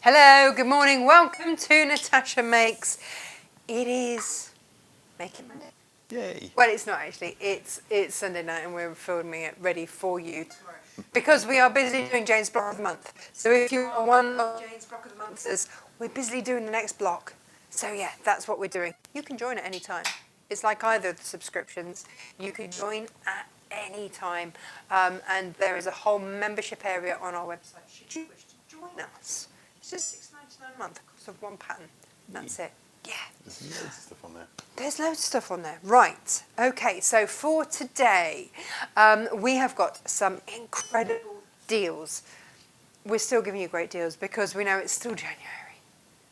Hello, good morning, welcome to Natasha Makes. It is Making Monday. Yay. Well, it's not actually, it's Sunday night and we're filming it ready for you tomorrow. Because we are busy doing Jane's Block of the Month. So if you are one of Jane's Block of the Months, we're busily doing the next block. So yeah, that's what we're doing. You can join at any time. It's like either of the subscriptions. You can join at any time. And there is a whole membership area on our website should you wish to join us. It's just $6.99 a month, cost of one pattern. That's it. Yeah. There's loads of stuff on there. There's loads of stuff on there. Right. Okay, so for today, we have got some incredible deals. We're still giving you great deals because we know it's still January.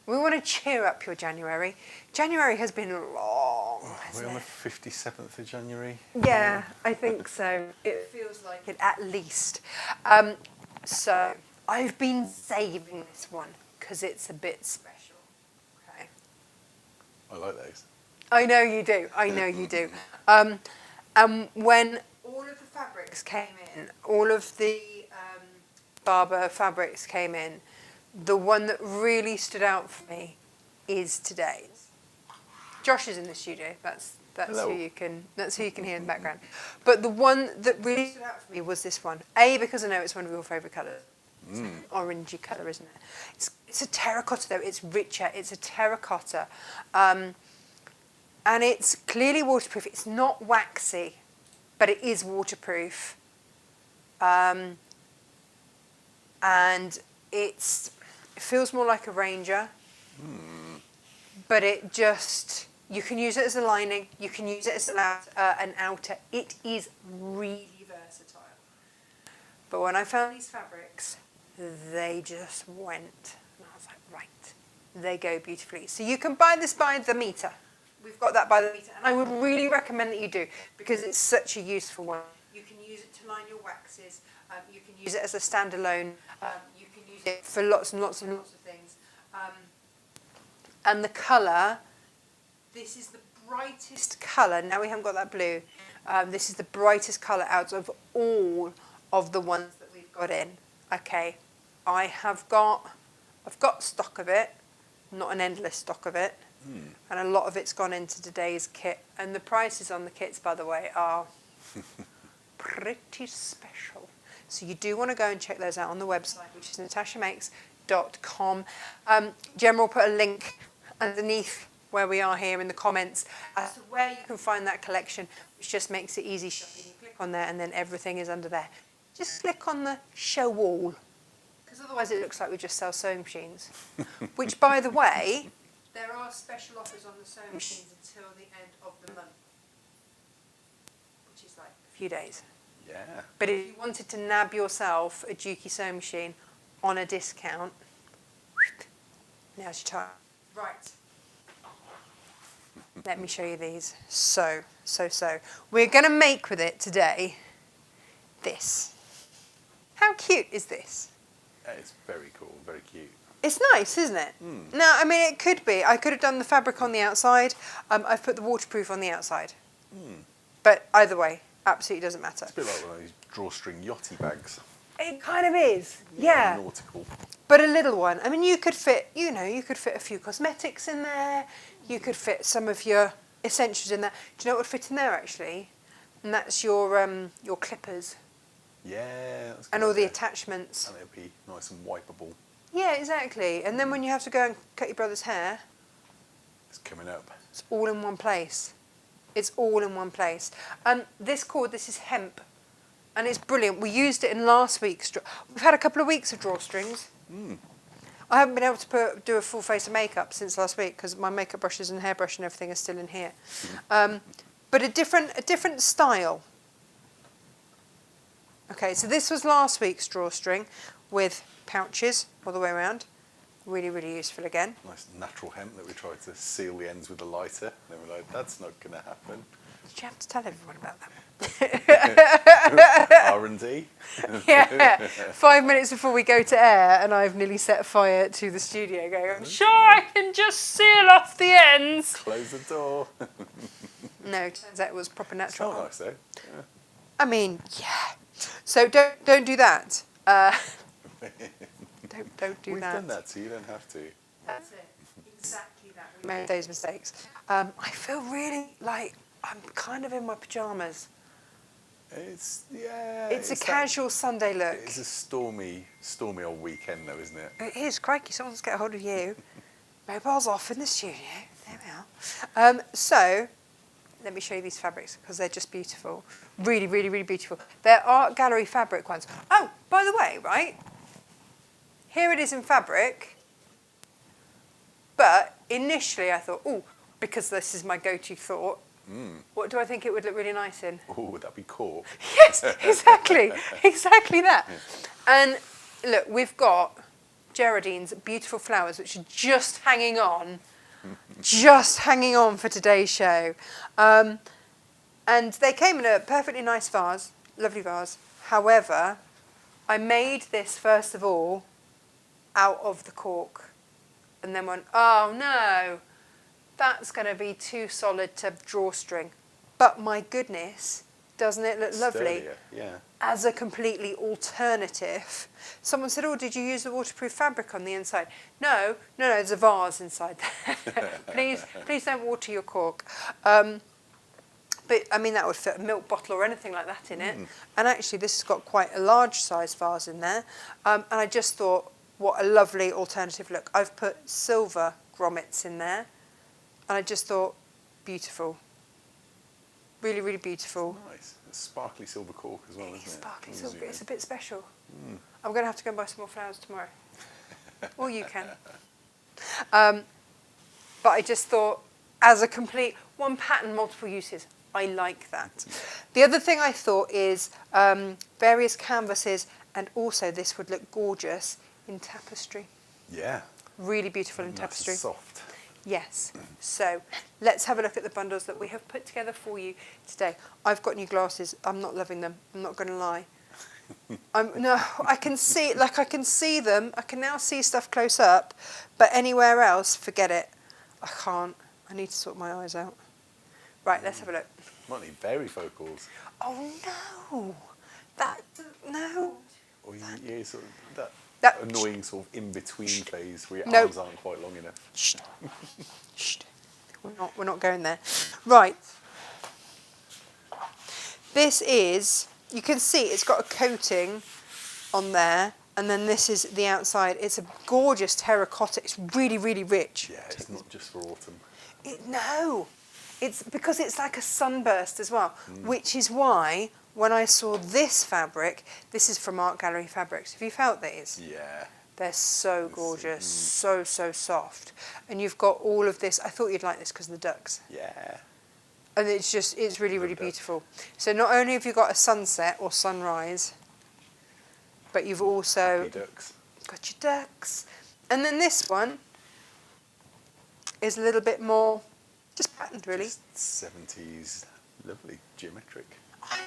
We want to cheer up your January. January has been long, hasn't We're on it? the 57th of January. Yeah, I think so. It feels like it at least. So I've been saving this one because it's a bit special. Okay. I like those. I know you do. I know you do. And when all of the fabrics came in, all of the Barber fabrics came in, the one that really stood out for me is today's. Josh is in the studio. That's Hello. who you can hear in the background. But the one that really stood out for me was this one. A, because I know it's one of your favourite colours. It's an orangey colour, isn't it? It's a terracotta though. It's richer. It's a terracotta. And it's clearly waterproof. It's not waxy, but it is waterproof. And it feels more like a Ranger, but it just, you can use it as a lining, you can use it as an outer. It is really versatile. But when I found these fabrics, they just went. And I was like, right, they go beautifully. So you can buy this by the meter. We've got that by the meter. And I would really recommend that you do because it's such a useful one. You can use it to line your waxes. You can use it as a standalone. You can use it for lots and lots and lots of things. And the colour, this is the brightest colour. Now we haven't got that blue. This is the brightest colour out of all of the ones that we've got in. Okay, I've got stock of it, not an endless stock of it. And a lot of it's gone into today's kit. And the prices on the kits, by the way, are pretty special. So you do want to go and check those out on the website, which is natashamakes.com. Gemma will put a link underneath where we are here in the comments as to where you can find that collection, which just makes it easy shopping. You click on there and then everything is under there. Just click on the show all, because otherwise it looks like we just sell sewing machines. Which, by the way, there are special offers on the sewing machines until the end of the month, which is like a few days. Yeah. But if you wanted to nab yourself a Juki sewing machine on a discount, now's your time. Right. Let me show you these. So. We're going to make with it today this. How cute is this? It's very cool, very cute. It's nice, isn't it? No, I mean, it could be. I could have done the fabric on the outside. I've put the waterproof on the outside. But either way, absolutely doesn't matter. It's a bit like one of those drawstring yachty bags. It kind of is, yeah. Nautical. But a little one. I mean, you could fit a few cosmetics in there. You could fit some of your essentials in there. Do you know what would fit in there, actually? And that's your clippers. Yeah, that's good. And all the attachments. And it'll be nice and wipeable. Yeah, exactly. And then when you have to go and cut your brother's hair, It's coming up. it's all in one place. It's all in one place. This cord, this is hemp. And it's brilliant. We used it in last week's we've had a couple of weeks of drawstrings. I haven't been able to do a full face of makeup since last week because my makeup brushes and hairbrush and everything are still in here. But a different style. Okay, so this was last week's drawstring with pouches all the way around. Really, really useful again. Nice natural hemp that we tried to seal the ends with a lighter. And then we're like, that's not going to happen. Did you have to tell everyone about that? R&D. Yeah, 5 minutes before we go to air and I've nearly set fire to the studio going, I'm sure I can just seal off the ends. Close the door. No, turns out it was proper natural. It's not nice though. Yeah. I mean, yeah. So don't do that. Don't do We've that. done that, so you don't have to. That's it. Exactly that. We made those mistakes. I feel really like I'm kind of in my pyjamas. It's It's a that- casual Sunday look. It's a stormy old weekend, though, isn't it? It is. Crikey, someone's get a hold of you. Mobile's off in the studio. There we are. So, let me show you these fabrics because they're just beautiful. Really, really, really beautiful. They're art gallery fabric ones. Oh, by the way, right? Here it is in fabric. But initially I thought, oh, because this is my go-to thought, what do I think it would look really nice in? Oh, would that be Cork? Yes, exactly. Exactly that. And look, we've got Geraldine's beautiful flowers, which are just hanging on for today's show. And they came in a perfectly nice vase, lovely vase. However, I made this, first of all, out of the cork. And then went, oh no, that's going to be too solid to drawstring. But my goodness, doesn't it look lovely? Sturdier, yeah. As a completely alternative. Someone said, oh, did you use the waterproof fabric on the inside? No, there's a vase inside there. please don't water your cork. But, I mean, that would fit a milk bottle or anything like that in it. And actually, this has got quite a large size vase in there. And I just thought, what a lovely alternative look. I've put silver grommets in there. And I just thought, beautiful. Really, really beautiful. Nice. It's sparkly silver cork as well, isn't it? Sparkly silver. It's a bit special. I'm going to have to go and buy some more flowers tomorrow. Or you can. But I just thought, as a complete one pattern, multiple uses, I like that. The other thing I thought is various canvases, and also this would look gorgeous in tapestry. Yeah. Really beautiful in Nice tapestry. and soft. Yes. So let's have a look at the bundles that we have put together for you today. I've got new glasses. I'm not loving them. I'm not going to lie. No, I can see, like I can see them. I can now see stuff close up, but anywhere else, forget it. I can't. I need to sort my eyes out. Right, let's have a look. Might need varifocals. Oh no, no. Or you sort of that That- annoying sort of in-between phase where your No. arms aren't quite long enough. Shh. Shh. We're not going there. Right. This is, you can see it's got a coating on there, and then this is the outside. It's a gorgeous terracotta. It's really, really rich. Yeah, it's not just for autumn. No, it's because it's like a sunburst as well, which is why when I saw this fabric, this is from Art Gallery Fabrics. Have you felt these? Yeah. They're so gorgeous, so soft. And you've got all of this. I thought you'd like this because of the ducks. Yeah. And it's really, really beautiful. So not only have you got a sunset or sunrise, but you've also Happy ducks. got your ducks. And then this one is a little bit more just patterned, really. Just 70s, lovely, geometric. I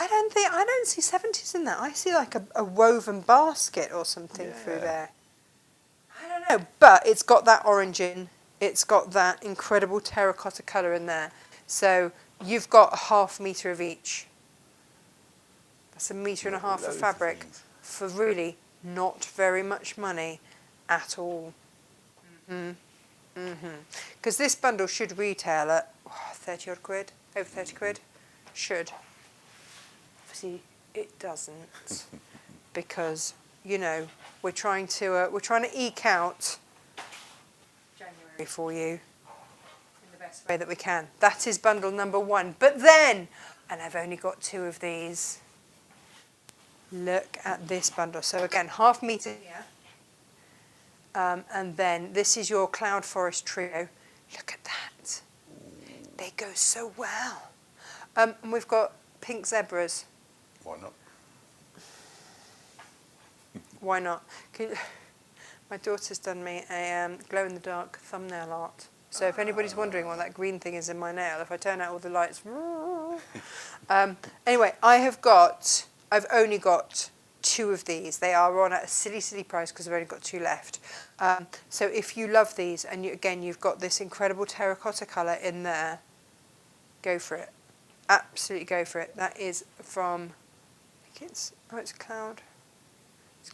don't see 70s in that. I see like a woven basket or something through Yeah. there. I don't know, but it's got that orange in. It's got that incredible terracotta colour in there. So you've got a ½ metre of each. That's a metre and a half of Loads of fabric things. for really not very much money at all. Because this bundle should retail at 30 odd quid, over 30 quid. Should. Obviously, it doesn't, because we're trying to eke out January for you in the best way that we can. That is bundle number 1. But then, and I've only got 2 of these. Look at this bundle. So again, ½ metre here, and then this is your Cloud Forest trio. Look at that. They go so well. And we've got pink zebras. Why not? Why not? My daughter's done me a glow-in-the-dark thumbnail art. So if anybody's wondering what that green thing is in my nail, if I turn out all the lights... Anyway, I've only got 2 of these. They are on at a silly, silly price because I've only got 2 left. So if you love these, and you've got this incredible terracotta colour in there, go for it. Absolutely go for it. That is from, I think it's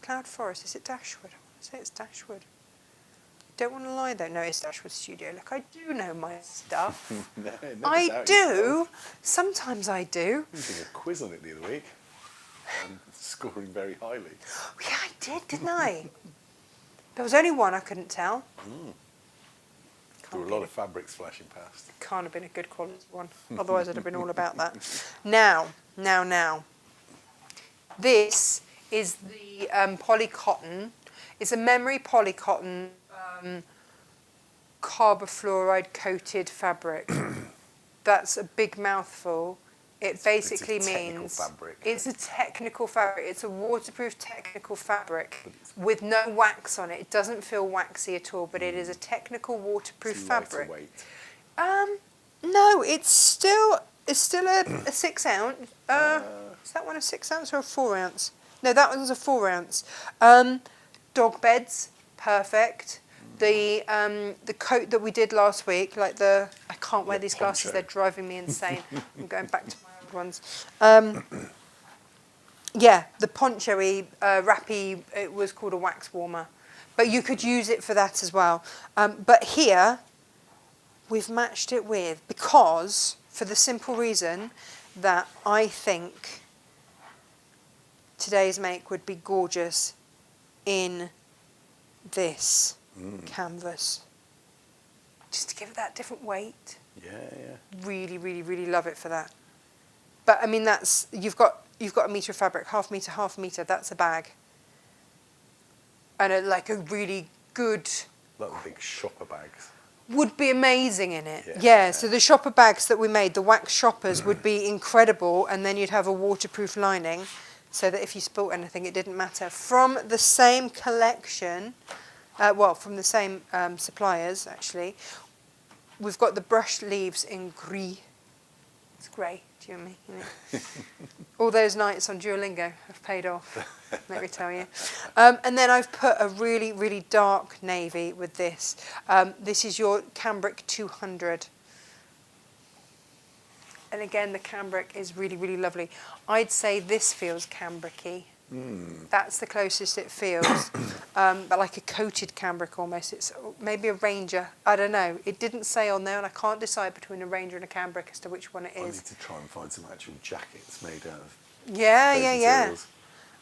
Cloud Forest. Is it Dashwood? say it's Dashwood. Don't want to lie though. No, it's Dashwood Studio. Look, I do know my stuff. No, never I doubt do. yourself. Sometimes I do. I did a quiz on it the other week. Scoring very highly. Yeah, I did, didn't I? There was only one I couldn't tell. There were a lot of fabrics flashing past. Can't have been a good quality one. Otherwise, I'd have been all about that. Now. This is the Polycotton. It's a memory Polycotton carbofluoride coated fabric. That's a big mouthful. It basically it's a technical means fabric. it's a technical fabric. It's a waterproof technical fabric with no wax on it. It doesn't feel waxy at all, but it is a technical waterproof It's fabric. lighter weight. No, it's still a 6 ounce. Is that one a 6 ounce or a 4 ounce? No, that one's a 4 ounce. Dog beds, perfect. The coat that we did last week, like I can't wear these glasses, poncho. they're driving me insane. I'm going back to my old ones. Yeah, the poncho-y, wrappy, it was called a wax warmer. But you could use it for that as well. But here, we've matched it with, because, for the simple reason that I think today's make would be gorgeous in this canvas. Just to give it that different weight. Yeah. Really, really, really love it for that. But I mean, that's you've got a metre of fabric, half metre. That's a bag, and a really good. Like the big shopper bags. Would be amazing in it. Yeah. Yeah. So the shopper bags that we made, the wax shoppers, would be incredible, and then you'd have a waterproof lining, so that if you spilt anything, it didn't matter. From the same collection, from the same suppliers actually. We've got the brush leaves in gris. It's grey, do you and me? You know. All those nights on Duolingo have paid off, let me tell you. And then I've put a really, really dark navy with this. This is your cambric 200. And again, the cambric is really, really lovely. I'd say this feels cambric-y. That's the closest it feels, but like a coated cambric almost. It's maybe a Ranger. I don't know. It didn't say on there, and I can't decide between a Ranger and a cambric as to which one it I need is. to try and find some actual jackets made out of Yeah. materials.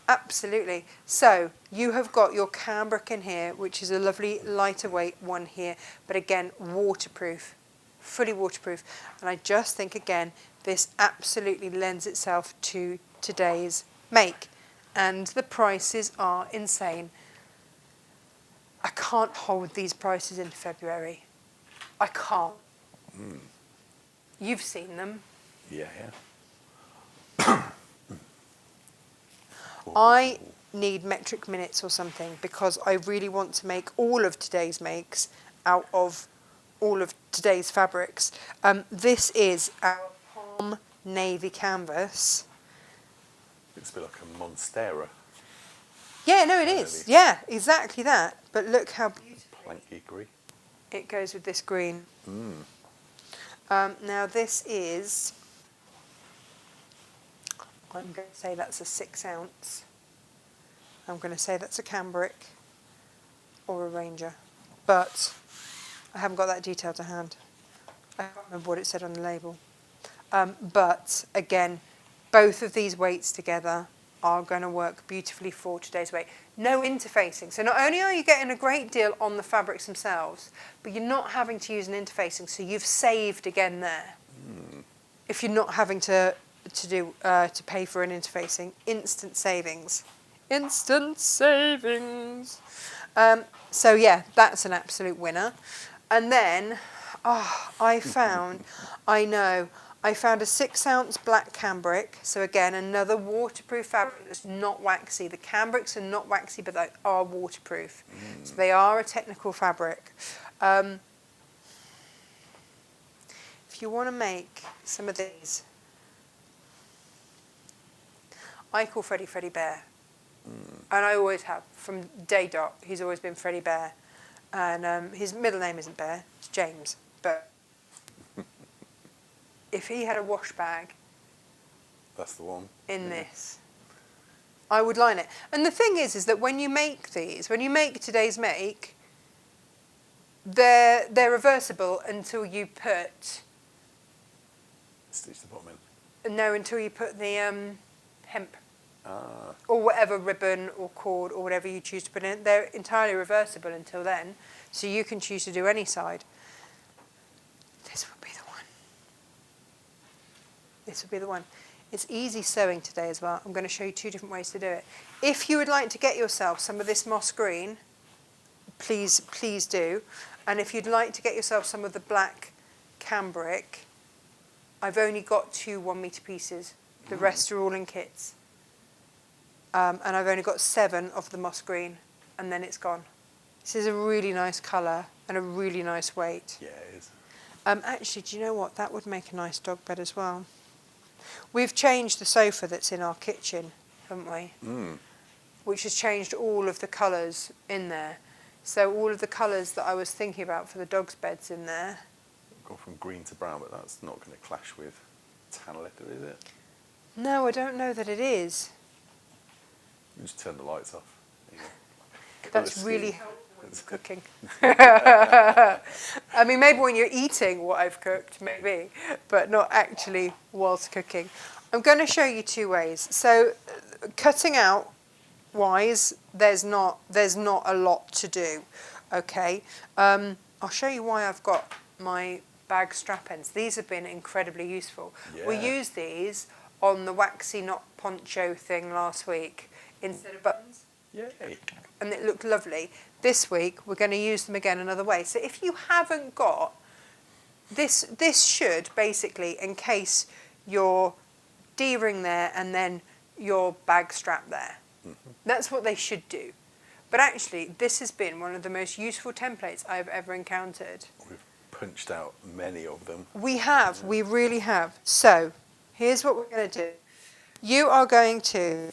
Absolutely. So you have got your cambric in here, which is a lovely lighter weight one here, but again, waterproof, fully waterproof. And I just think, again, this absolutely lends itself to today's make. And the prices are insane. I can't hold these prices in February. I can't. You've seen them. Yeah. I need metric minutes or something because I really want to make all of today's makes out of all of today's fabrics. This is our palm navy canvas. It's a bit like a monstera. Yeah, no, it is. Really? Yeah, exactly that. But look how beautiful Planky green. it goes with this green. Now this is, I'm going to say that's a 6 ounce. I'm going to say that's a cambric or a Ranger. But I haven't got that detail to hand. I can't remember what it said on the label. But again, both of these weights together are going to work beautifully for today's weight. No interfacing. So not only are you getting a great deal on the fabrics themselves, but you're not having to use an interfacing. So you've saved again there. If you're not having to pay for an interfacing, instant savings. Instant savings. So yeah, that's an absolute winner. And then, I found a 6 ounce black cambric. So again, another waterproof fabric that's not waxy. The cambrics are not waxy, but they are waterproof. So they are a technical fabric. If you want to make some of these, I call Freddie Bear. And I always have, from day dot, he's always been Freddie Bear. And his middle name isn't Bear, it's James. But if he had a wash bag That's the one. in this, I would line it. And the thing is that when you make these, when you make today's make, they're reversible until you put... Stitch the bottom in. No, until you put the hemp. Ah. Or whatever ribbon or cord or whatever you choose to put in. They're entirely reversible until then, so you can choose to do any side. This would be the one. This would be the one. It's easy sewing today as well. I'm going to show you 2 different ways to do it. If you would like to get yourself some of this moss green, please do. And if you'd like to get yourself some of the black cambric, I've only got 2 1-metre pieces. The rest are all in kits. And I've only got 7 of the moss green, and then it's gone. This is a really nice colour and a really nice weight. Yeah, it is. Actually, do you know what? That would make a nice dog bed as well. We've changed the sofa that's in our kitchen, haven't we? Which has changed all of the colours in there. So all of the colours that I was thinking about for the dog's beds in there. Gone from green to brown, but that's not going to clash with tan leather, is it? No, I don't know that it is. You just turn the lights off. There you go. That's really helpful when you're cooking. I mean, maybe when you're eating what I've cooked, maybe, but not actually whilst cooking. I'm going to show you 2 ways. So, cutting out wise, there's not a lot to do. Okay, I'll show you why I've got my bag strap ends. These have been incredibly useful. Yeah. We used these on the waxy knot poncho thing last week instead of buttons. Yay. And it looked lovely. This week we're going to use them again another way. So if you haven't got this should basically encase your D-ring there and then your bag strap there. That's what they should do. But actually, this has been one of the most useful templates I've ever encountered. We've punched out many of them. We have, we really have. So, here's what we're going to do. You are going to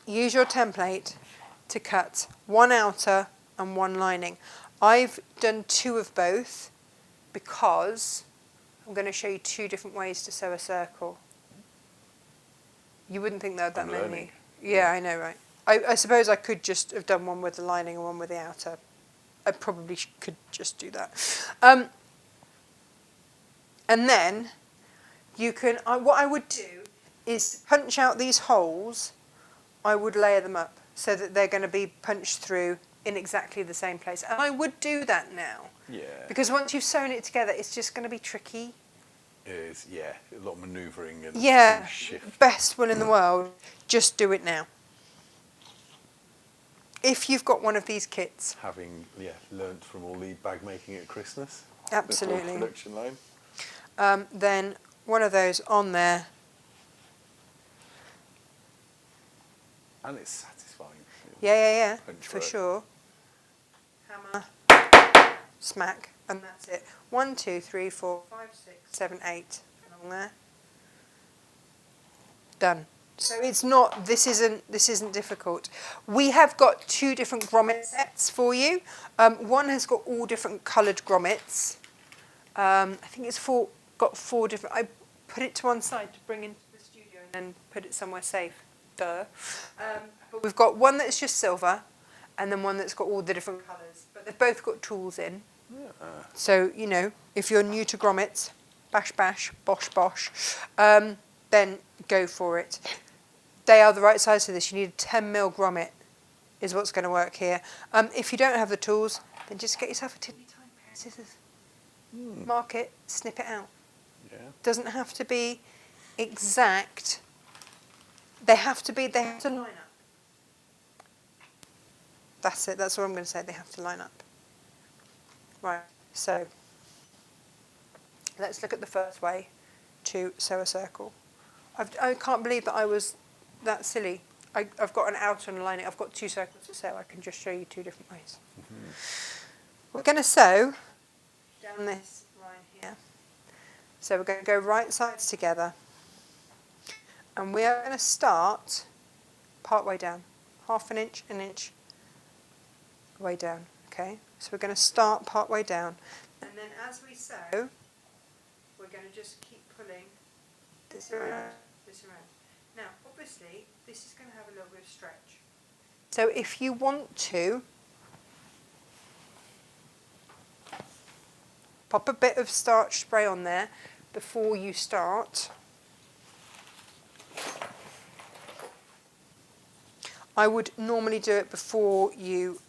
use your template to cut 1 outer and 1 lining. I've done 2 of both because I'm going to show you 2 different ways to sew a circle. You wouldn't think there were that I'm many. learning. Yeah, I know, right? I suppose I could just have done one with the lining and one with the outer. I probably could just do that. And then you can, what I would do is punch out these holes. I would layer them up so that they're going to be punched through in exactly the same place. And I would do that now. Yeah. Because once you've sewn it together, it's just going to be tricky. It is, yeah. A lot of manoeuvring and Yeah, shift. best will in the world. Just do it now. If you've got one of these kits. Having, learnt from all the bag making at Christmas. Absolutely. The production line. Then one of those on there. And it's satisfying. Yeah, Punch for work. sure. Hammer, smack, and that's it. 1, 2, 3, 4, 5, 6, 7, 8 along there. Done. So it's not. This isn't difficult. We have got 2 different grommet sets for you. One has got all different coloured grommets. I think it's got 4 different. I put it to one side to bring into the studio and then put it somewhere safe. Duh. But we've got one that's just silver, and then one that's got all the different colours. But they've both got tools in. Yeah. So if you're new to grommets, bash bash, bosh bosh, then go for it. They are the right size for this. You need a 10mm grommet is what's going to work here. If you don't have the tools, then just get yourself a tiddly tiny pair of scissors. Mark it, snip it out. Yeah. Doesn't have to be exact. They have to line up. That's it. That's what I'm going to say. They have to line up. Right. So let's look at the first way to sew a circle. I can't believe that I was that silly. I've got an outer and a lining. I've got 2 circles to sew. I can just show you 2 different ways. We're going to sew down this line here. So we're going to go right sides together. And we are going to start part way down. Half an inch, way down. Okay? So we're going to start part way down. And then as we sew, we're going to just keep pulling this around, this around. Now, obviously, this is going to have a little bit of stretch. So if you want to, pop a bit of starch spray on there before you start. I would normally do it before you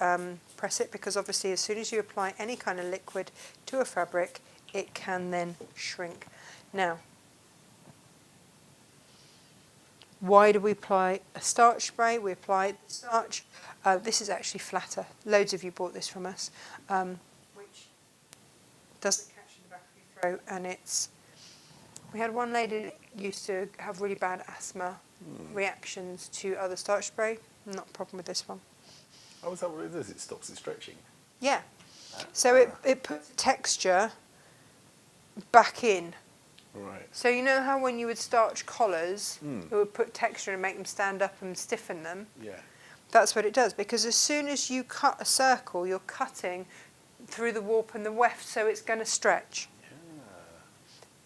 press it, because obviously as soon as you apply any kind of liquid to a fabric, it can then shrink. Now, why do we apply a starch spray? We apply the starch. This is actually flatter. Loads of you bought this from us, which doesn't catch in the back of your throat, and it's. We had one lady that used to have really bad asthma reactions to other starch spray. Not a problem with this one. Oh, is that what it does? It stops it stretching? Yeah. So it puts texture back in. Right. So you know how when you would starch collars, it would put texture and make them stand up and stiffen them? Yeah. That's what it does, because as soon as you cut a circle, you're cutting through the warp and the weft, so it's going to stretch.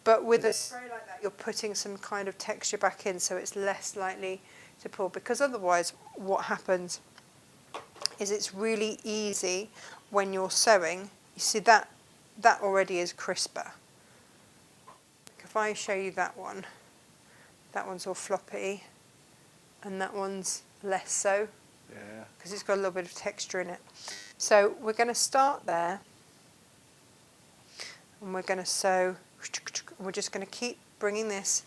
But with a spray like that, you're putting some kind of texture back in, so it's less likely to pull. Because otherwise, what happens is it's really easy when you're sewing. You see that already is crisper. If I show you that one's all floppy, and that one's less so, because it's got a little bit of texture in it. So we're going to start there, and we're going to sew. We're just going to keep bringing this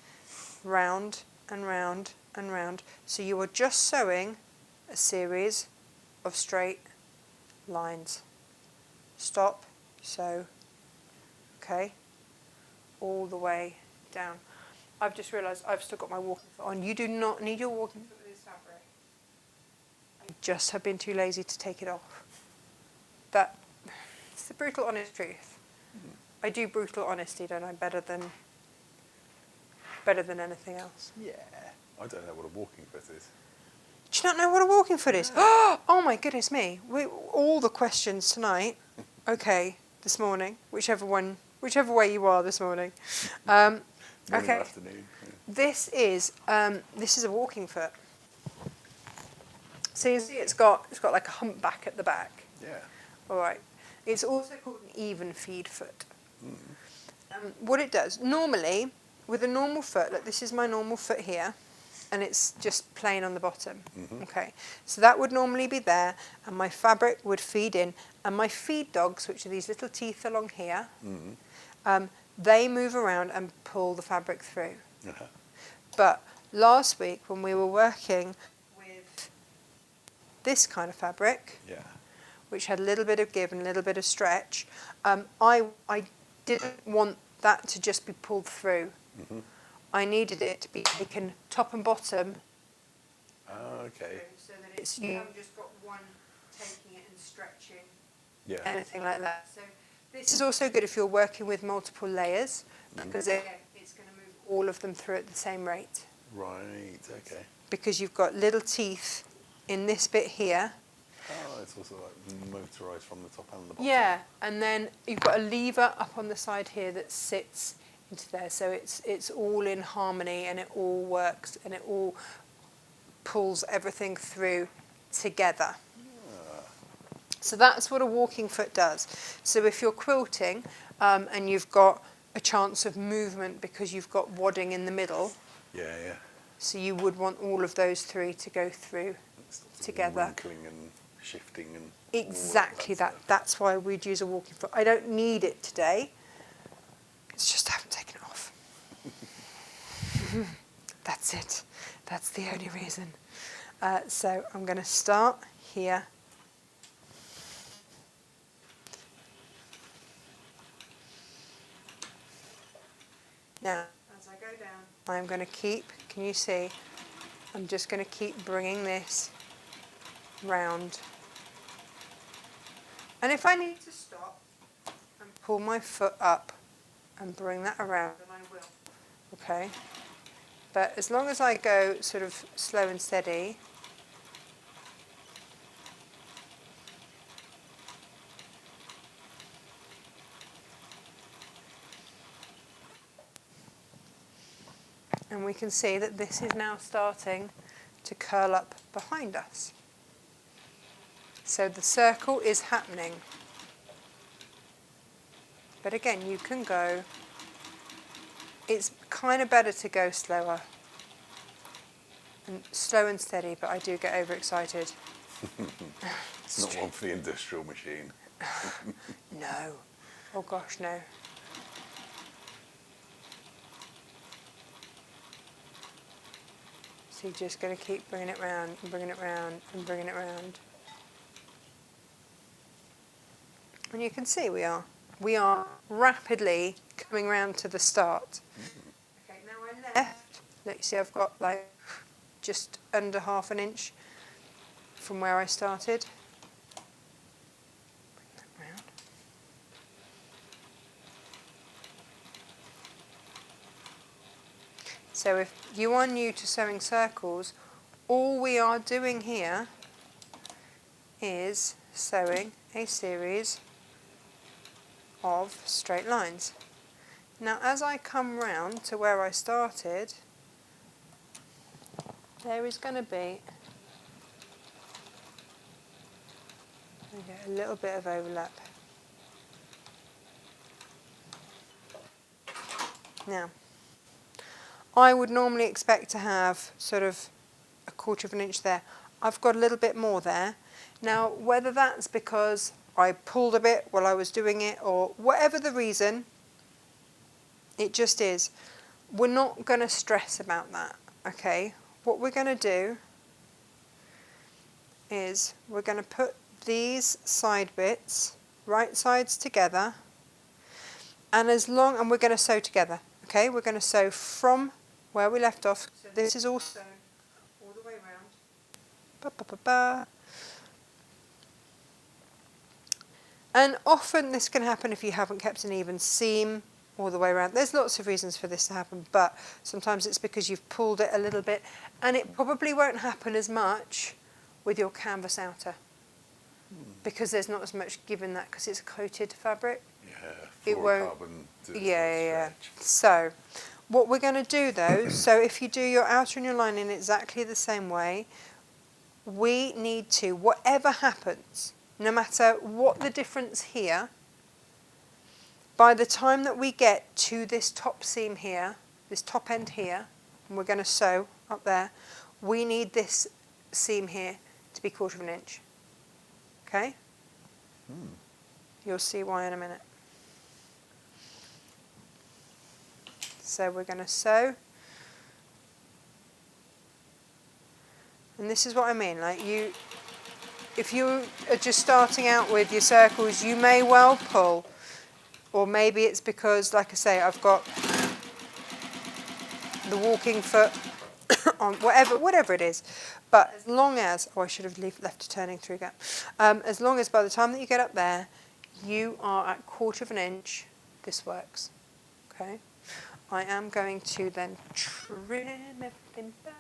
round and round and round. So you are just sewing a series of straight lines. Stop, sew, okay, all the way down. I've just realised I've still got my walking foot on. You do not need your walking foot with this fabric. I just have been too lazy to take it off. It's the brutal honest truth. I do brutal honesty, don't I? Better than anything else. Yeah. I don't know what a walking foot is. Do you not know what a walking foot is? Oh my goodness me! All the questions tonight. Okay, this morning, whichever way you are this morning. Morning or Okay. afternoon. Yeah. This is a walking foot. So you see, it's got like a humpback at the back. Yeah. All right. It's also called an even feed foot. What it does, normally, with a normal foot, like this is my normal foot here, and it's just plain on the bottom. Okay, so that would normally be there, and my fabric would feed in, and my feed dogs, which are these little teeth along here, they move around and pull the fabric through. But last week, when we were working with this kind of fabric, which had a little bit of give and a little bit of stretch, I didn't want that to just be pulled through. I needed it to be taken top and bottom. Okay. So that it's, you haven't just got one taking it and stretching, Yeah. anything like that. So this is also good if you're working with multiple layers, because again, it's going to move all of them through at the same rate. Right. Okay. Because you've got little teeth in this bit here. Oh, it's also like motorised from the top and the bottom. Yeah, and then you've got a lever up on the side here that sits into there, so it's all in harmony, and it all works, and it all pulls everything through together. So that's what a walking foot does. So if you're quilting and you've got a chance of movement because you've got wadding in the middle, Yeah. so you would want all of those three to go through together. Wrinkling and shifting and Exactly all of that. That's why we'd use a walking foot. I don't need it today. It's just I haven't taken it off. That's it. That's the only reason. So I'm going to start here. Now, as I go down, I'm going to keep, can you see? I'm just going to keep bringing this round. And if I need to stop and pull my foot up and bring that around, then I will. Okay? But as long as I go sort of slow and steady, And we can see that this is now starting to curl up behind us. So the circle is happening. But again, you can go, it's kind of better to go slower. And slow and steady, but I do get overexcited. It's not one for the industrial machine. No. Oh gosh, no. So you're just going to keep bringing it round and bringing it round and bringing it round. And you can see we are rapidly coming round to the start. Okay, now I left. Look, you see I've got like just under half an inch from where I started. Bring that round. So if you are new to sewing circles, all we are doing here is sewing a series of straight lines. Now as I come round to where I started, there is going to be a little bit of overlap. Now, I would normally expect to have sort of a 1/4 of an inch there. I've got a little bit more there. Now, whether that's because I pulled a bit while I was doing it or whatever the reason, it just is. We're not going to stress about that, okay? What we're going to do is we're going to put these side bits, right sides together, and we're going to sew together, okay? We're going to sew from where we left off. So this is all sewn all the way around. Ba, ba, ba, ba. And often this can happen if you haven't kept an even seam all the way around. There's lots of reasons for this to happen, but sometimes it's because you've pulled it a little bit, and it probably won't happen as much with your canvas outer because there's not as much give in that because it's a coated fabric. Yeah, It won't. fluorocarbon. Yeah. So what we're going to do though, so if you do your outer and your lining exactly the same way, we need to, whatever happens, no matter what the difference here, by the time that we get to this top seam here, this top end here, and we're going to sew up there, we need this seam here to be 1/4 of an inch. Okay? You'll see why in a minute. So we're going to sew. And this is what I mean, like if you are just starting out with your circles, you may well pull, or maybe it's because, like I say, I've got the walking foot on, whatever it is. But as long as, I should have left a turning through gap. As long as by the time that you get up there, you are at 1/4 of an inch, this works. Okay? I am going to then trim everything back.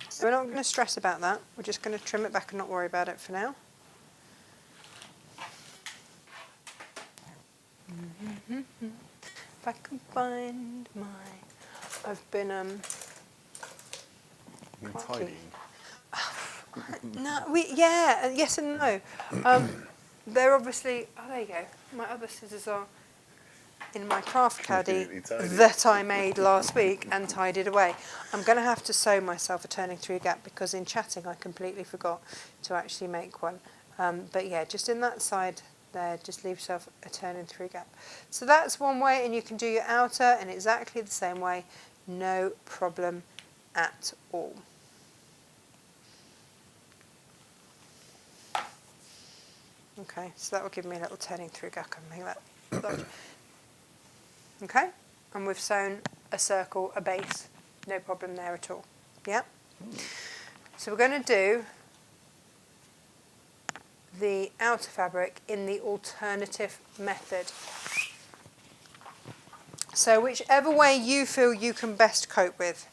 So we're not going to stress about that. We're just going to trim it back and not worry about it for now. If I can find I've been You're tidying. No, yes and no. They're obviously. Oh, there you go. My other scissors are in my craft caddy that I made last week and tidied away. I'm going to have to sew myself a turning through gap because in chatting I completely forgot to actually make one. But yeah, just in that side there, just leave yourself a turning through gap. So that's one way, and you can do your outer in exactly the same way, no problem at all. Okay, so that will give me a little turning through gap. I can make that large. Okay, and we've sewn a circle, a base, no problem there at all. Yeah? So we're going to do the outer fabric in the alternative method. So whichever way you feel you can best cope with.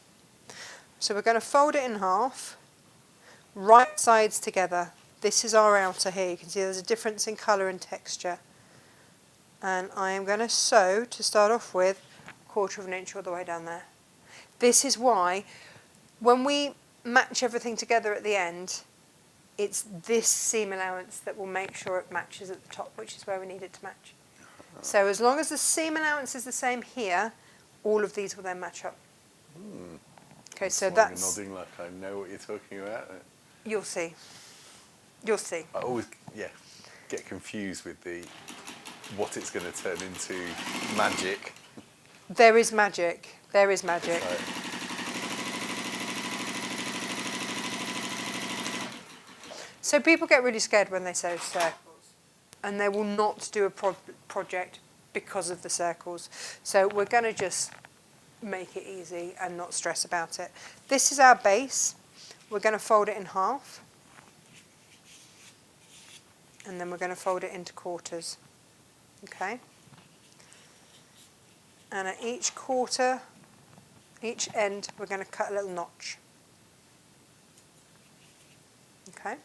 So we're going to fold it in half, right sides together. this is our outer here. You can see there's a difference in colour and texture. And I am going to sew, to start off with, 1/4 of an inch all the way down there. This is why, when we match everything together at the end, it's this seam allowance that will make sure it matches at the top, which is where we need it to match. So as long as the seam allowance is the same here, all of these will then match up. Okay, so that's... Nodding like I know what you're talking about. You'll see. You'll see. I always, get confused with what it's going to turn into magic. There is magic. There is magic. Right. So people get really scared when they sew circles, and they will not do a project because of the circles. So we're going to just make it easy and not stress about it. This is our base. We're going to fold it in half, and then we're going to fold it into quarters. Okay? And at each quarter, each end, we're going to cut a little notch. Okay?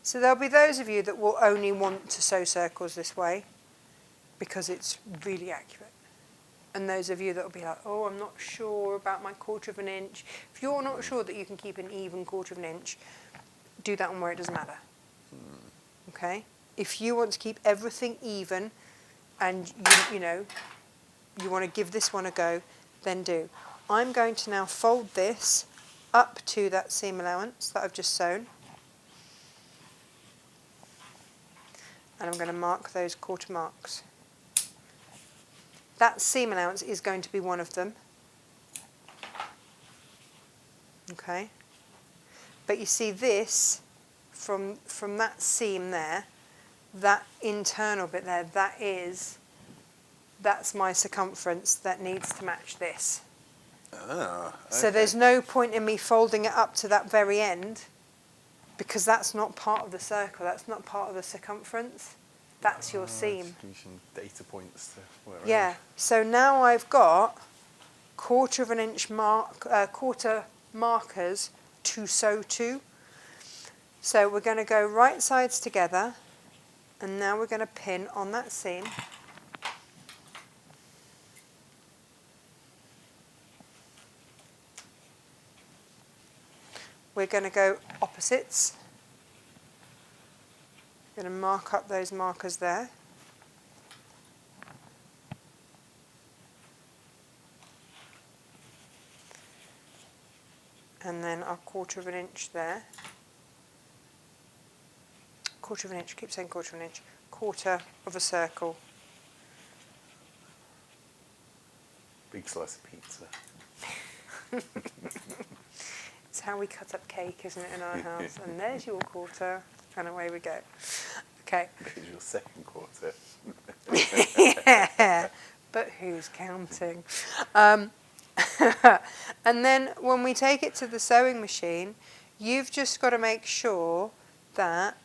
So there'll be those of you that will only want to sew circles this way because it's really accurate. And those of you that will be like, oh, I'm not sure about my 1/4 of an inch. If you're not sure that you can keep an even 1/4 of an inch, do that one where it doesn't matter. Okay? If you want to keep everything even and you want to give this one a go, then do. I'm going to now fold this up to that seam allowance that I've just sewn. And I'm going to mark those quarter marks. That seam allowance is going to be one of them. Okay? But you see this, from that seam there, that internal bit there, that's my circumference that needs to match this. Ah, okay. So there's no point in me folding it up to that very end, because that's not part of the circle, that's not part of the circumference, that's your seam. Using data points to work Yeah, so now I've got 1/4 of an inch quarter markers to sew to. So we're going to go right sides together, and now we're going to pin on that seam. We're going to go opposites. We're going to mark up those markers there. And then our 1/4 of an inch there. 1/4 of an inch, keep saying 1/4 of an inch. 1/4 of a circle. Big slice of pizza. It's how we cut up cake, isn't it, in our house? And there's your 1/4, and away we go. Okay. This is your second 1/4. Yeah, but who's counting? And then when we take it to the sewing machine, you've just got to make sure that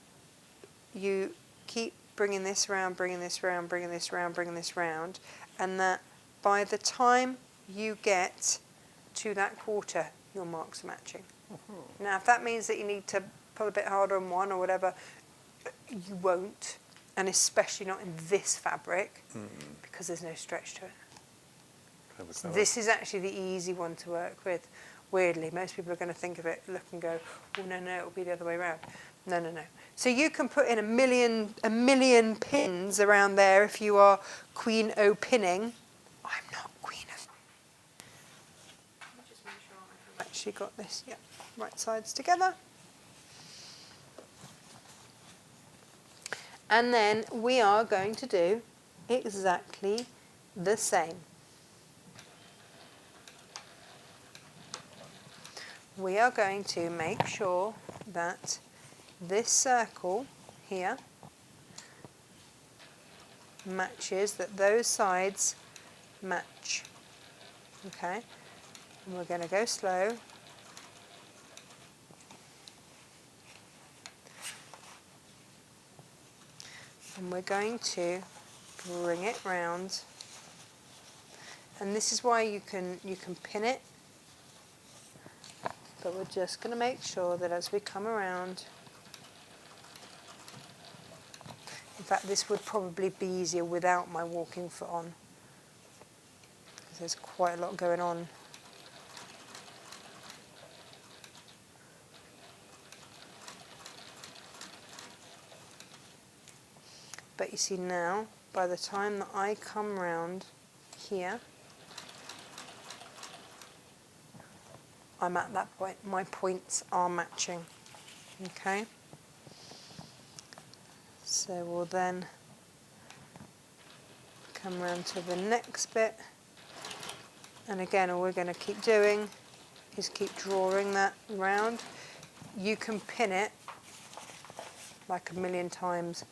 you keep bringing this round, bringing this round, bringing this round, bringing this round, and that by the time you get to that 1/4, your marks are matching. Now, if that means that you need to pull a bit harder on one or whatever, you won't, and especially not in this fabric, because there's no stretch to it. So this is actually the easy one to work with. Weirdly, most people are going to think of it, look and go, oh, no, it'll be the other way around. No. So you can put in a million pins around there if you are Queen O pinning. I'm not Queen of... Let me just make sure I've actually got this, right sides together. And then we are going to do exactly the same. We are going to make sure that this circle here matches, that those sides match. Okay? And we're going to go slow. And we're going to bring it round. And this is why you can pin it. but we're just going to make sure that as we come around, in fact this would probably be easier without my walking foot on, because there's quite a lot going on. But you see now, by the time that I come round here, I'm at that point. My points are matching. Okay? So we'll then come round to the next bit. And again, all we're going to keep doing is keep drawing that round. You can pin it like a million times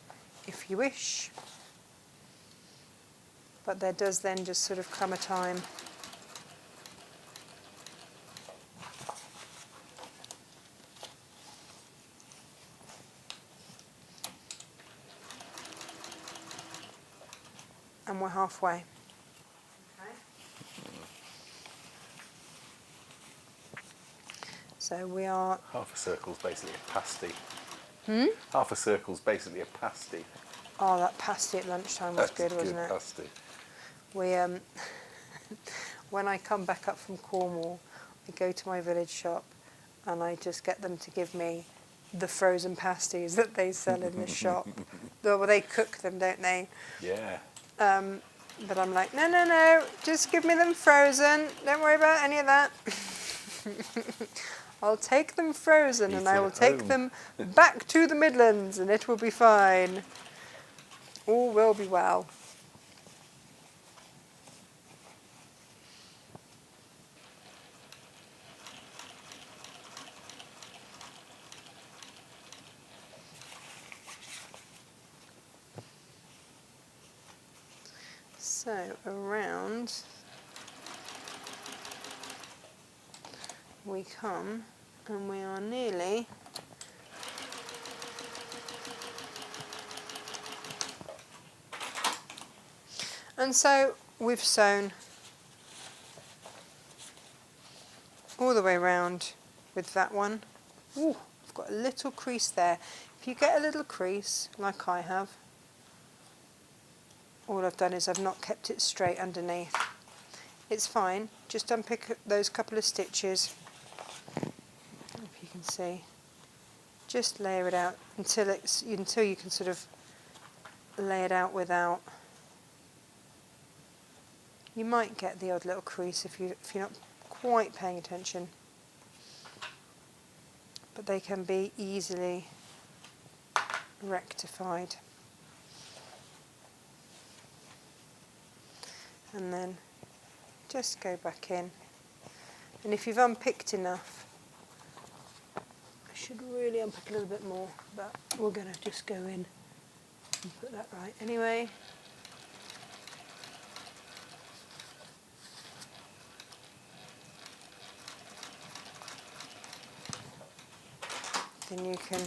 if you wish, but there does then just sort of come a time and we're halfway. So we are... Half a circle's basically a pasty. Half a circle's basically a pasty. Oh, that pasty at lunchtime was good, wasn't it? Pasty. We, when I come back up from Cornwall, I go to my village shop and I just get them to give me the frozen pasties that they sell in the shop. Well, they cook them, don't they? Yeah. But I'm like, no, just give me them frozen. Don't worry about any of that. I'll take them frozen and I will take them back to the Midlands and it will be fine. All will be well. So around we come and we are nearly and so we've sewn all the way around with that one. Ooh, I've got a little crease there. If you get a little crease like I have, all I've done is I've not kept it straight underneath. It's fine, just unpick those couple of stitches, if you can see. Just layer it out until you can sort of lay it out without. You might get the odd little crease if you're not quite paying attention, but they can be easily rectified. And then just go back in, and if you've unpicked enough, I should really unpick a little bit more, but we're going to just go in and put that right anyway. Then you can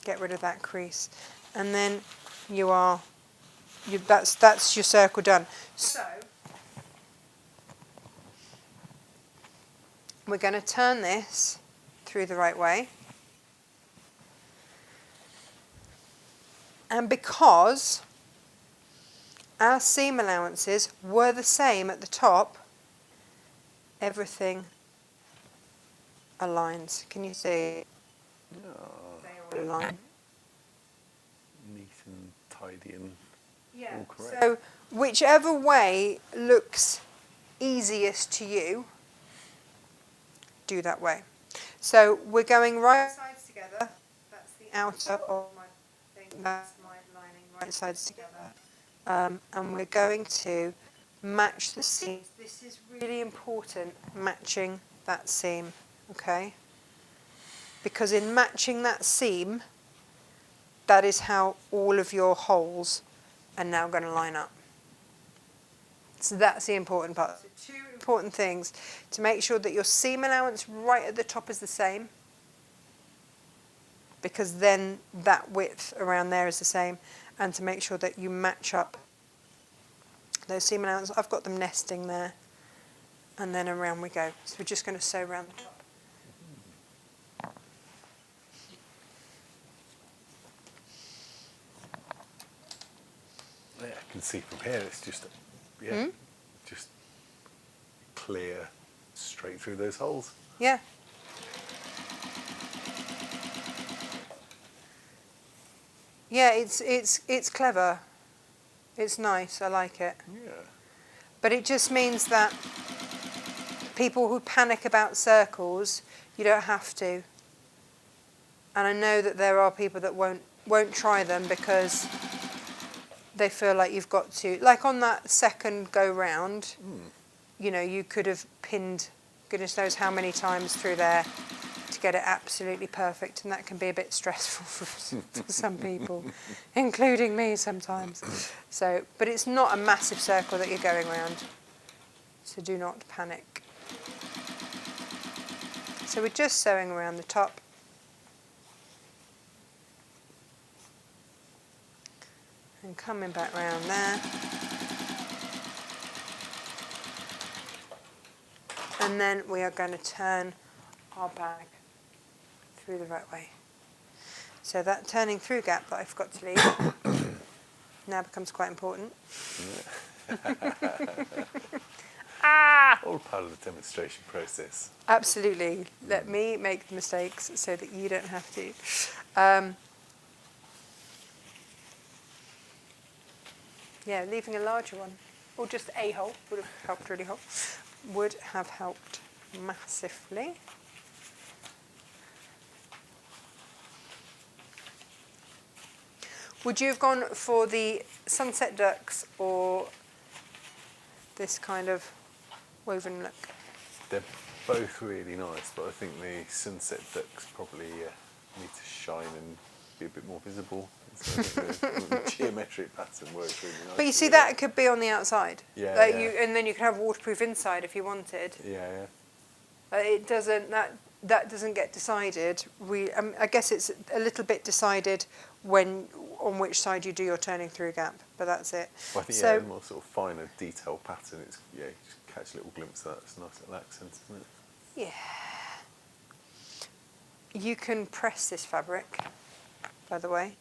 get rid of that crease, and then that's your circle done. So we're going to turn this through the right way, and because our seam allowances were the same at the top, everything aligns. Can you see? They all align. Neat and tidy and all correct. So whichever way looks easiest to you, do that way. So we're going right sides together. That's the outer of my thing. That's my lining, right sides together. And we're going to match the seams. This is really important, matching that seam, okay? Because in matching that seam, that is how all of your holes are now going to line up. So that's the important part. So 2 important things: to make sure that your seam allowance right at the top is the same, because then that width around there is the same, and to make sure that you match up those seam allowances. I've got them nesting there, and then around we go. So we're just going to sew around the top. can see from here, it's just, yeah, just clear straight through those holes. Yeah. Yeah, it's clever. It's nice. I like it. Yeah. But it just means that people who panic about circles, you don't have to. And I know that there are people that won't try them because they feel like you've got to. Like on that second go round, you know, you could have pinned goodness knows how many times through there to get it absolutely perfect, and that can be a bit stressful for some people, including me sometimes. So, but it's not a massive circle that you're going around, so do not panic. So we're just sewing around the top. And coming back round there. And then we are going to turn our bag through the right way. So that turning through gap that I forgot to leave now becomes quite important. All part of the demonstration process. Absolutely. Let me make the mistakes so that you don't have to. Yeah, leaving a larger one, or just a hole, would have helped really hole. Would have helped massively. Would you have gone for the sunset ducks or this kind of woven look? They're both really nice, but I think the sunset ducks probably need to shine and be a bit more visible. So the geometric pattern works really nicely. But you see, that could be on the outside. Yeah, Like yeah. and then you could have waterproof inside if you wanted. Yeah, It doesn't. That doesn't get decided. I guess it's a little bit decided on which side you do your turning through gap, but that's it. Well, I think So, the more sort of finer detail pattern, it's you just catch a little glimpse of that. It's a nice little accent, isn't it? yeah. You can press this fabric, by the way,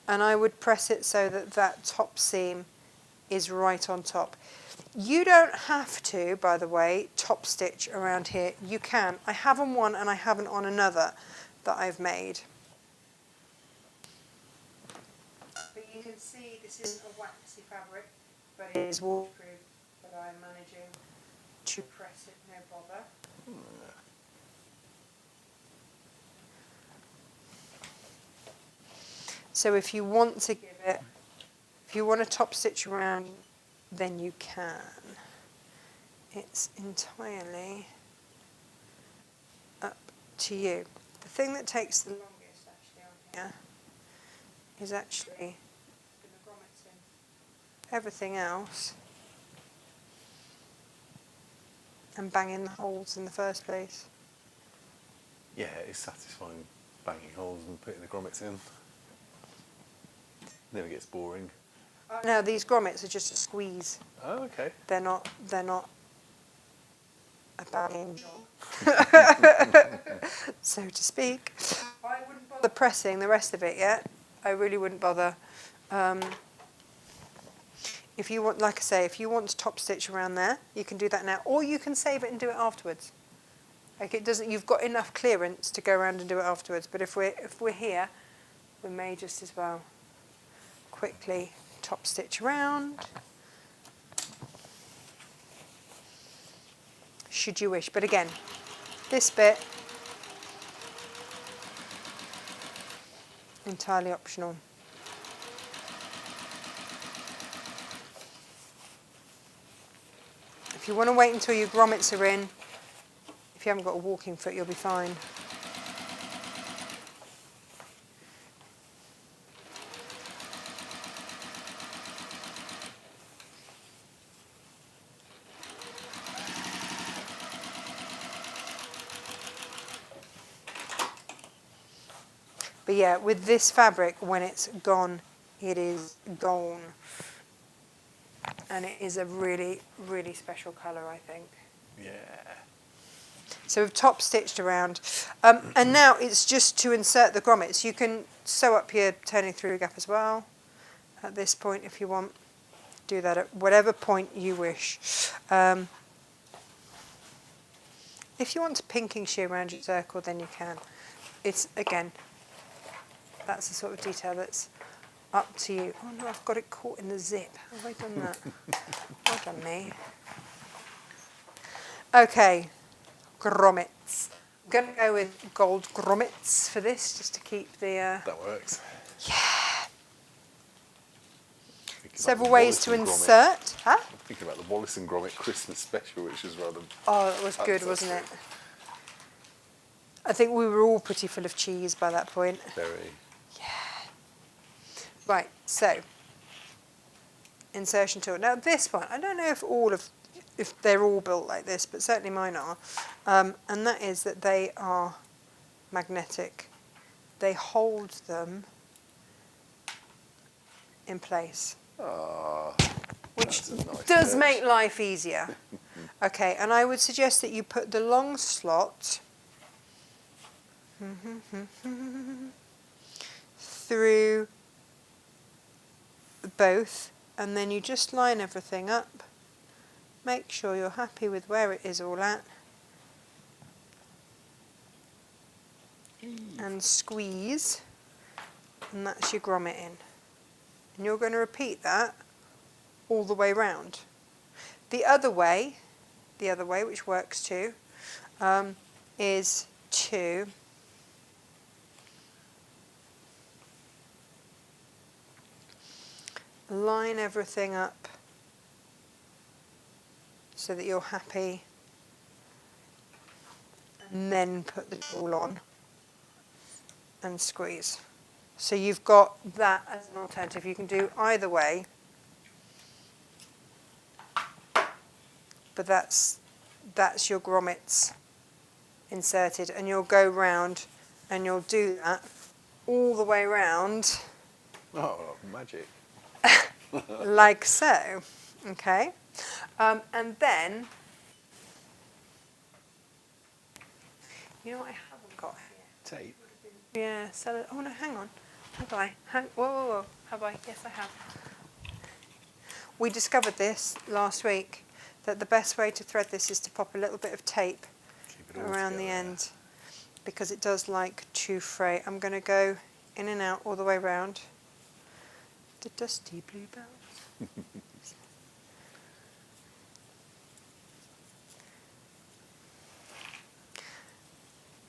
and I would press it so that that top seam is right on top. You don't have to, by the way, top stitch around here. You can. I have on one and I haven't on another that I've made. But you can see this isn't a waxy fabric, but it is waterproof, but I'm managing to press it no bother. So if you want to give it, if you want to top stitch around, then you can. It's entirely up to you. The thing that takes the longest actually on here is actually the grommets in. Everything else and banging the holes in the first place. Yeah, it's satisfying banging holes and putting the grommets in. Never gets boring. No, these grommets are just a squeeze. Oh, okay. They're not a banging job, so to speak. I wouldn't bother pressing the rest of it yet. I really wouldn't bother. If you want, like I say, if you want to top stitch around there, you can do that now, or you can save it and do it afterwards. Like it doesn't. You've got enough clearance to go around and do it afterwards. But if we're here, we may just as well quickly top stitch around, should you wish. But again, this bit entirely optional. If you want to wait until your grommets are in, if you haven't got a walking foot, you'll be fine. But yeah, with this fabric, when it's gone, it is gone. And it is a really, really special colour, I think. Yeah. So we've top stitched around. And now it's just to insert the grommets. You can sew up your turning through gap as well at this point if you want. do that at whatever point you wish. If you want a pinking sheen around your circle, then you can. It's, again, that's the sort of detail that's up to you. Oh no, I've got it caught in the zip. Have I done that? Well done me. Okay, grommets. I'm going to go with gold grommets for this, just to keep the... That works. Yeah. Thinking Several about the ways Wallace to and Grommet. insert. Huh? I'm thinking about the Wallace and Grommet Christmas special, which was rather... Oh, it was good, wasn't it? I think we were all pretty full of cheese by that point. Very. Yeah. Right, so insertion tool. Now this one, I don't know if they're all built like this, but certainly mine are. And that is that they are magnetic. They hold them in place. Ah, Which that's a nice does touch. make life easier. Okay, and I would suggest that you put the long slot through both, and then you just line everything up. Make sure you're happy with where it is all at. And squeeze, and that's your grommet in. And you're going to repeat that all the way round. The other way, which works too, is to line everything up so that you're happy, and then put the tool on and squeeze. So you've got that as an alternative. You can do either way, but that's your grommets inserted, and you'll go round and you'll do that all the way round. Oh, magic. Like so, okay? And then, you know what I haven't got here? Tape. Yeah, oh no, hang on. Have I? Whoa. Have I? Yes, I have. We discovered this last week, that the best way to thread this is to pop a little bit of tape around the end, because it does like to fray. I'm going to go in and out all the way round. The dusty bluebells.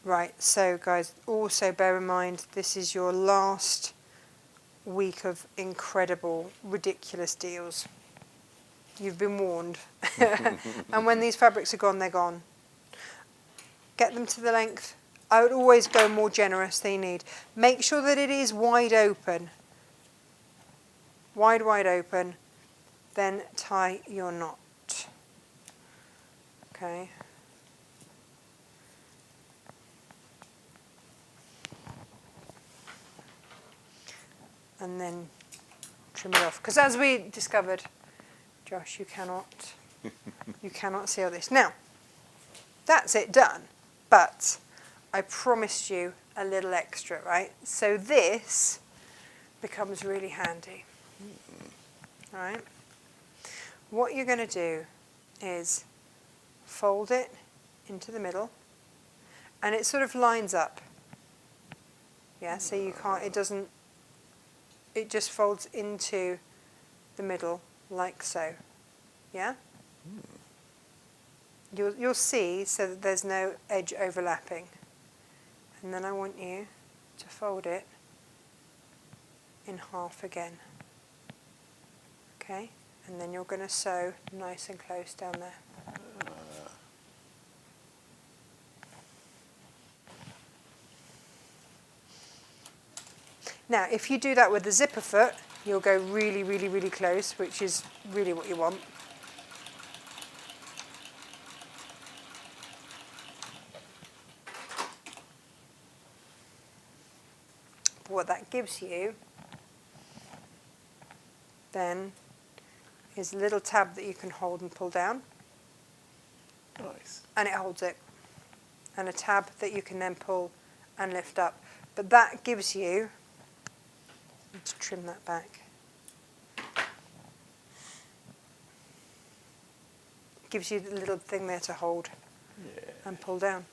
Right, so guys, also bear in mind this is your last week of incredible, ridiculous deals. You've been warned. And when these fabrics are gone, they're gone. Get them to the length. I would always go more generous than you need. Make sure that it is wide open. Wide open. Then tie your knot. Okay. And then trim it off. Because as we discovered, Josh, you cannot seal this. Now, that's it done. But I promised you a little extra, right? So this becomes really handy. All right? What you're going to do is fold it into the middle, and it sort of lines up. Yeah, so you can't, it just folds into the middle like so. Yeah? You'll see so that there's no edge overlapping. And then I want you to fold it in half again. Okay? And then you're going to sew nice and close down there. Now, if you do that with the zipper foot, you'll go really, really, really close, which is really what you want. But what that gives you then is a little tab that you can hold and pull down. Nice. And it holds it. And a tab that you can then pull and lift up. But that gives you, to trim that back. Gives you the little thing there to hold and pull down.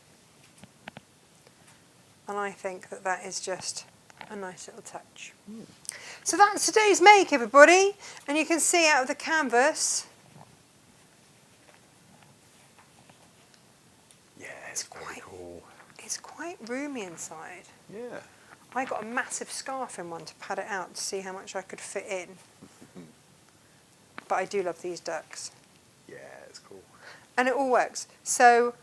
And I think that that is just a nice little touch. So that's today's make, everybody. And you can see out of the canvas, It's quite cool. It's quite roomy inside. Yeah. I got a massive scarf in one to pad it out to see how much I could fit in. But I do love these ducks. Yeah, it's cool. And it all works. So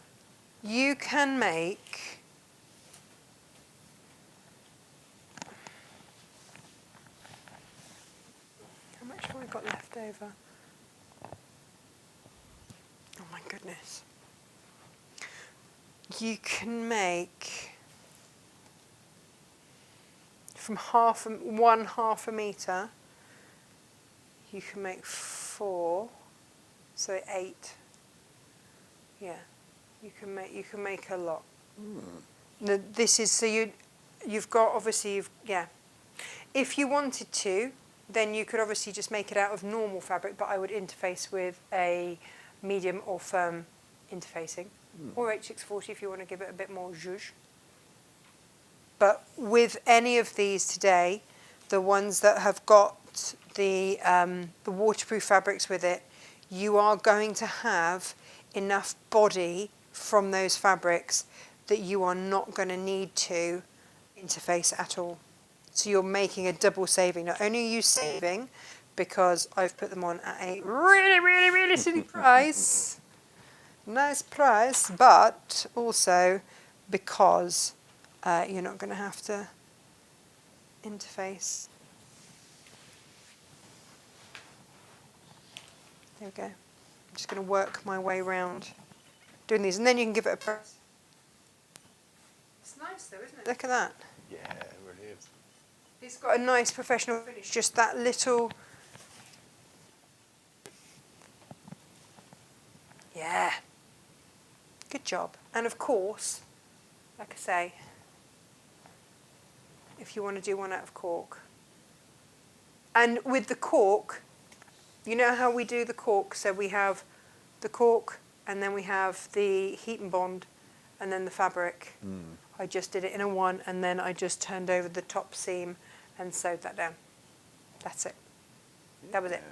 you can make how much have I got left over? Oh my goodness. You can make from half a metre, you can make 4, so 8. Yeah, you can make a lot. Now, this is so you've got obviously If you wanted to, then you could obviously just make it out of normal fabric, but I would interface with a medium or firm interfacing, or H640 if you want to give it a bit more zhuzh. But with any of these today, the ones that have got the waterproof fabrics with it, you are going to have enough body from those fabrics that you are not going to need to interface at all. So you're making a double saving. Not only are you saving because I've put them on at a really, really, really silly price, nice price, but also because you're not going to have to interface. There we go. I'm just going to work my way around doing these, and then you can give it a press. It's nice though, isn't it? Look at that. Yeah, it really is. It's got a nice professional finish, just that little... Yeah. Good job. And of course, like I say, if you want to do one out of cork. And with the cork, you know how we do the cork? So we have the cork, and then we have the heat and bond, and then the fabric. I just did it in a one, and then I just turned over the top seam and sewed that down. That's it. That was it.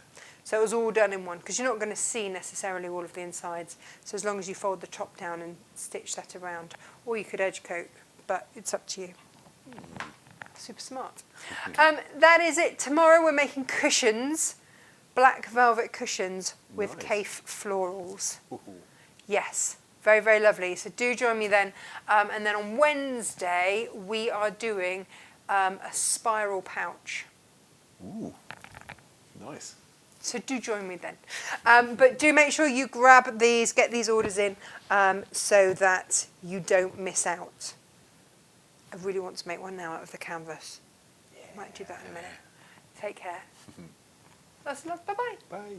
So it was all done in one, because you're not going to see necessarily all of the insides. So as long as you fold the top down and stitch that around, or you could edge coat, but it's up to you. Super smart. That is it. Tomorrow we're making cushions, black velvet cushions with Kaif florals. Yes, very, very lovely. So do join me then. And then on Wednesday we are doing a spiral pouch. Ooh, nice. So do join me then. But do make sure you grab these, get these orders in, so that you don't miss out. I really want to make one now out of the canvas. Might do that in a minute. Take care. Lots of love. Bye-bye. Bye.